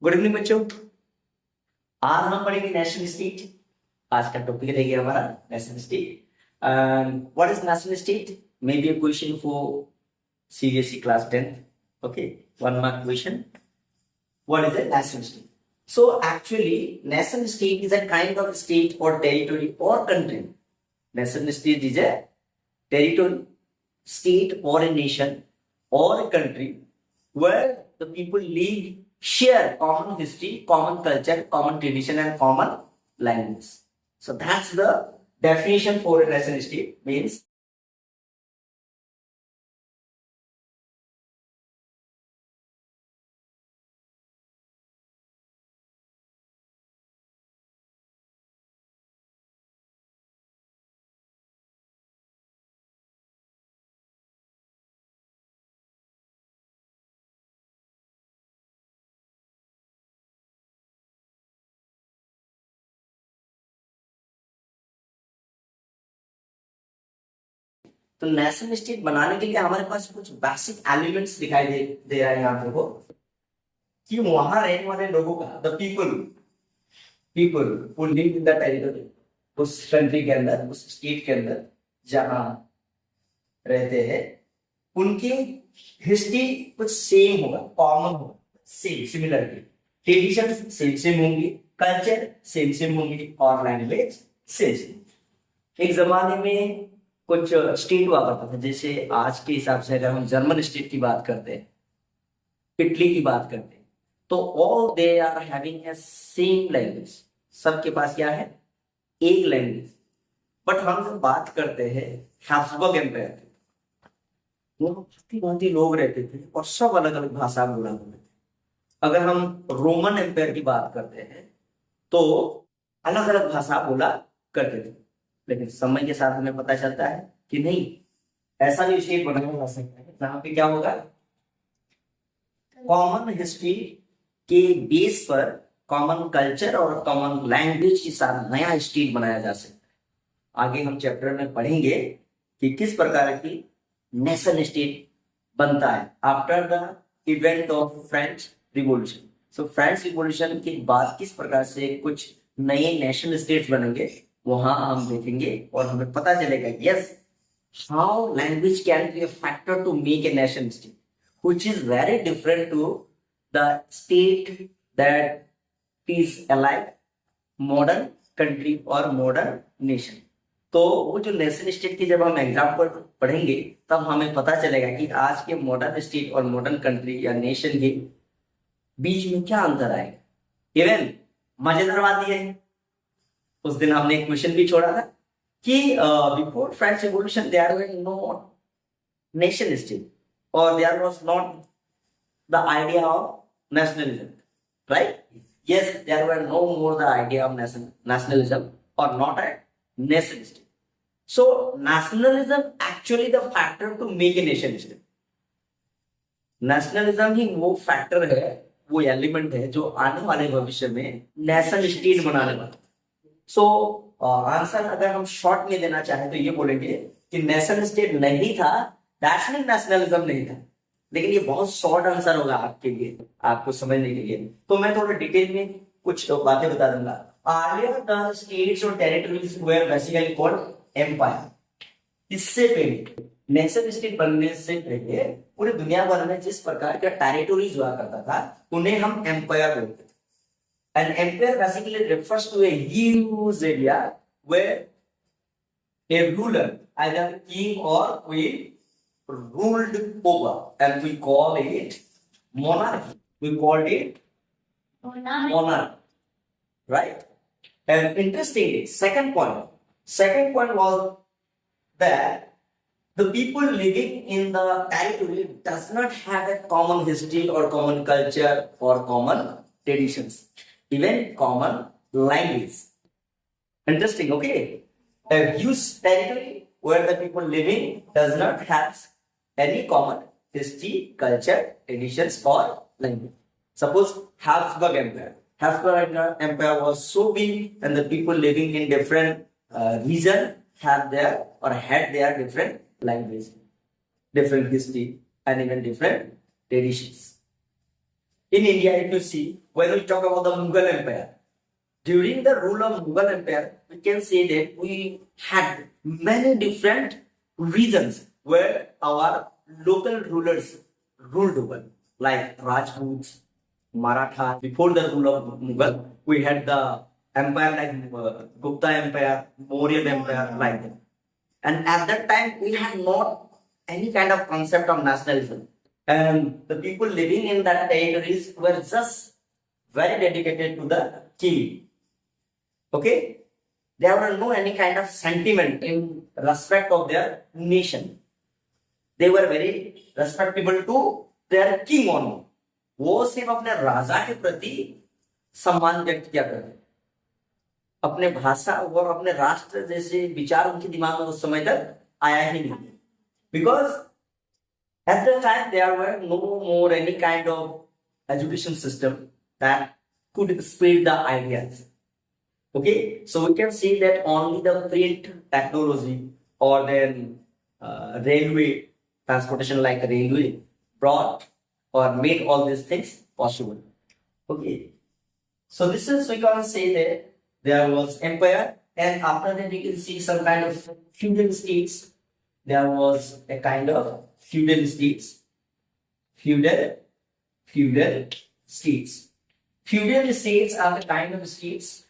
Good evening बच्चों। आज हम पढ़ेंगे नेशनल स्टेट। आज का टॉपिक रहेगा हमारा national state. What is national state? May be a question for CBSE class 10th. Okay, 1 mark question. What is a national state? So actually, national state is a kind of state or territory or country. National state is a territory, state or a nation or a country where the people live, share common history, common culture, common tradition, and common language. So that's the definition for a nation state. Means तो national state बनाने के लिए हमारे पास कुछ basic elements दिखाई दे रहा है यहाँ देखो कि वहां रहने वाले लोगों का the people who live in the territory, उस कंट्री के अंदर, उस स्टेट के अंदर जहां रहते हैं, उनकी हिस्ट्री कुछ सेम होगा, कॉमन होगा, same similar, tradition same same होंगी, कल्चर सेम सेम होंगी और लैंग्वेज सेम सेम। एक जमाने में कुछ स्टेट हुआ करता था, जैसे आज के हिसाब से अगर हम जर्मन स्टेट की बात करते हैं, इटली की बात करते हैं, तो all they are having a same language. सबके पास क्या है? एक लैंग्वेज। बट हम जब बात करते हैं हैब्सबर्ग एम्पायर की, वहां भांति भांति लोग रहते थे और सब अलग अलग भाषा बोला करते थे। अगर हम रोमन एम्पायर की बात करते हैं तो अलग अलग भाषा बोला करते थे। लेकिन समय के साथ हमें पता चलता है कि नहीं, ऐसा भी स्टेट बनाया जा सकता है जहां पे क्या होगा, कॉमन हिस्ट्री के बेस पर कॉमन कल्चर और कॉमन लैंग्वेज के साथ नया स्टेट बनाया जा सकता है। आगे हम चैप्टर में पढ़ेंगे कि किस प्रकार की नेशन स्टेट बनता है after the event of French revolution. So French revolution के बाद किस प्रकार से कुछ नए नेशनल स्टेट्स बनेंगे, वहां हम देखेंगे और हमें पता चलेगा yes, how language can be a factor to make a nation state which is very different to the state that is alive modern country और मॉडर्न नेशन। तो वो जो नेशन स्टेट की जब हम एग्जाम्पल पढ़ेंगे तब हमें पता चलेगा कि आज के मॉडर्न स्टेट और मॉडर्न कंट्री या नेशन के बीच में क्या अंतर आएगा। इवन मजेदार बात यह है, उस दिन हमने एक क्वेश्चन भी छोड़ा था कि before French revolution there were no nation state और there was not the idea of nationalism, right? Yes, there were no more the idea of nationalism और not a nation state. So nationalism actually the factor to make a nation state. Nationalism ही वो factor है, वो element है जो आने वाले भविष्य में नेशन स्टेट बनाने वाला। सो आंसर अगर हम शॉर्ट में देना चाहें तो ये बोलेंगे कि नेशन स्टेट नहीं था, दैट्स मीन नेशनलिज्म नहीं था। लेकिन ये बहुत शॉर्ट आंसर होगा आपके लिए, आपको समझने के लिए, तो मैं थोड़ा डिटेल में कुछ बातें बता दूंगा। Earlier the states और territories were basically called empire. इससे पहले नेशन स्टेट बनने से पहले पूरी दुनिया भर में जिस प्रकार का टेरिटोरीज हुआ करता था उन्हें हम एम्पायर बोलते थे। An empire basically refers to a huge area where a ruler, either king or queen, ruled over, and we call it monarchy. We called it monarchy, right? And interestingly, second point was that the people living in the territory does not have a common history or common culture or common traditions, even common language. Interesting, okay? A huge territory where the people living does not have any common history, culture, traditions or language. Suppose Habsburg Empire. Habsburg Empire was so big and the people living in different region had their different language, different history and even different traditions. In India, if you see, when we talk about the Mughal Empire, during the rule of Mughal Empire, we can say that we had many different regions where our local rulers ruled over, like Rajputs, Maratha. Before the rule of Mughal, we had the empire like Gupta Empire, Mauryan Empire, like that. And at that time, we had not any kind of concept of nationalism. And the people living in that territories were just very dedicated to the king. Okay? There were no any kind of sentiment in respect of their nation. They were very respectable to their king only. वो सिर्फ अपने राजा के प्रति सम्मान व्यक्त किया करते, अपने भाषा और अपने राष्ट्र जैसे विचार उनके दिमाग में उस समय तक आया ही नहीं, because at the time there were no more any kind of education system that could spread the ideas. Okay, so we can see that only the print technology or then railway transportation like railway brought or made all these things possible. Okay, so this is, we can say that there was empire, and after that we can see some kind of feudal states. There was a kind of feudal states. Feudal states. Feudal states are the kind of states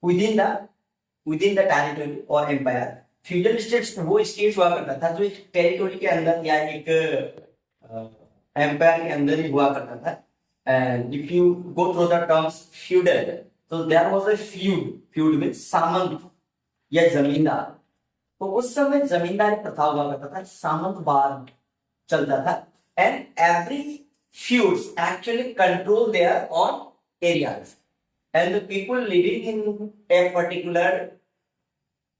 within the territory or empire. Feudal states वो states हुआ करता था जो एक territory के अंदर या एक empire के अंदर ही हुआ करता था. And if you go through the terms feudal, so there was a feud. Feud means सामंत या जमींदार. तो उस समय जमींदारी प्रथा हुआ करता था, सामंतवाद चलता था, and every feuds actually control their own areas, and the people living in a particular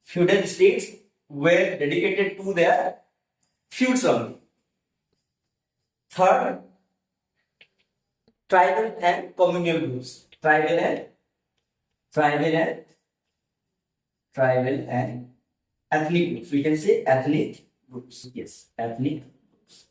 feudal states were dedicated to their feuds only. Third, tribal and communal groups. Tribal and ethnic groups. We can say ethnic groups. Yes, ethnic groups.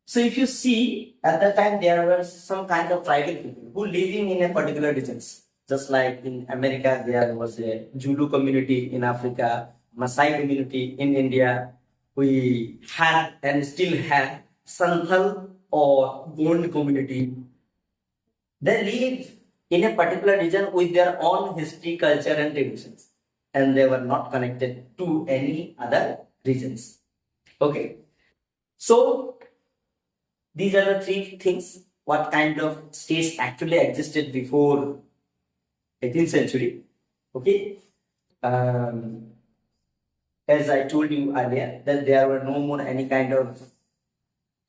So if you see, at that time there were some kind of tribal people who living in a particular regions. Just like in America, there was a Zulu community, in Africa, Maasai community, in India, we had and still have Santhal or Gond community. They live in a particular region with their own history, culture and traditions, and they were not connected to any other regions. Okay, so these are the three things what kind of states actually existed before 18th century. Okay, as I told you earlier, that there were no more any kind of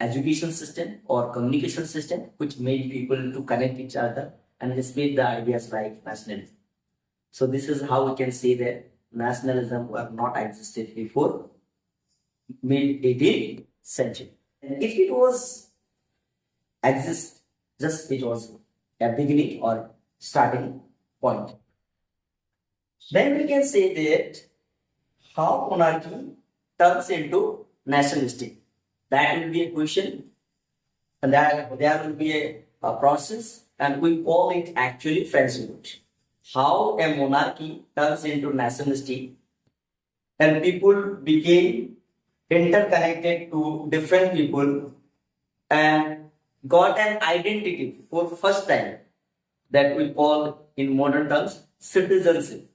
education system or communication system which made people to connect each other and spread the ideas like nationalism. So this is how we can say that nationalism were not existed before mid 18th century. And if it was exist, just it was a beginning or starting point. Then we can say that how monarchy turns into nationalistic. That will be a question, and that there will be a process, and we call it actually French Revolution. How a monarchy turns into nationalistic, and people became interconnected to different people and got an identity for first time that we call in modern terms citizenship.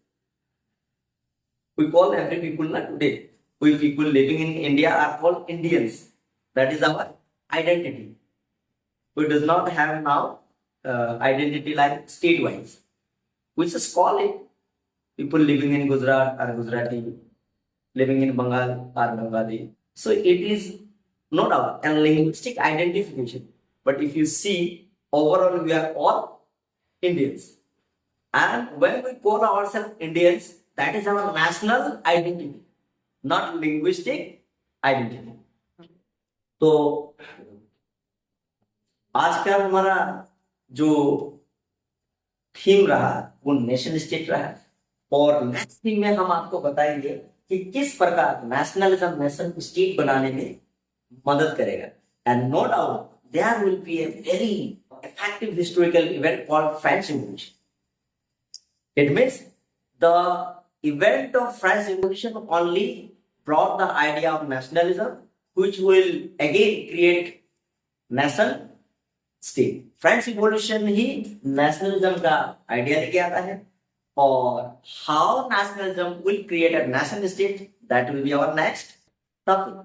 We call every people not today. We people living in India are called Indians. That is our identity. We do not have now identity like state-wise. We just call it people living in Gujarat are Gujarati, living in Bengal are Bengali. So it is no doubt a linguistic identification. But if you see, overall we are all Indians. And when we call ourselves Indians, that is our national identity, not linguistic identity. तो आज का हमारा जो theme रहा वो nation state रहा, और next theme में हम आपको बताएंगे कि किस प्रकार नेशनलिज्म नेशन स्टेट बनाने में मदद करेगा. And no doubt there will be a very effective historical event called French Revolution. It means the event of French Revolution only brought the idea of nationalism, which will again create national state. French revolution ही nationalism का idea लेके आता है, और how nationalism will create a national state, that will be our next topic.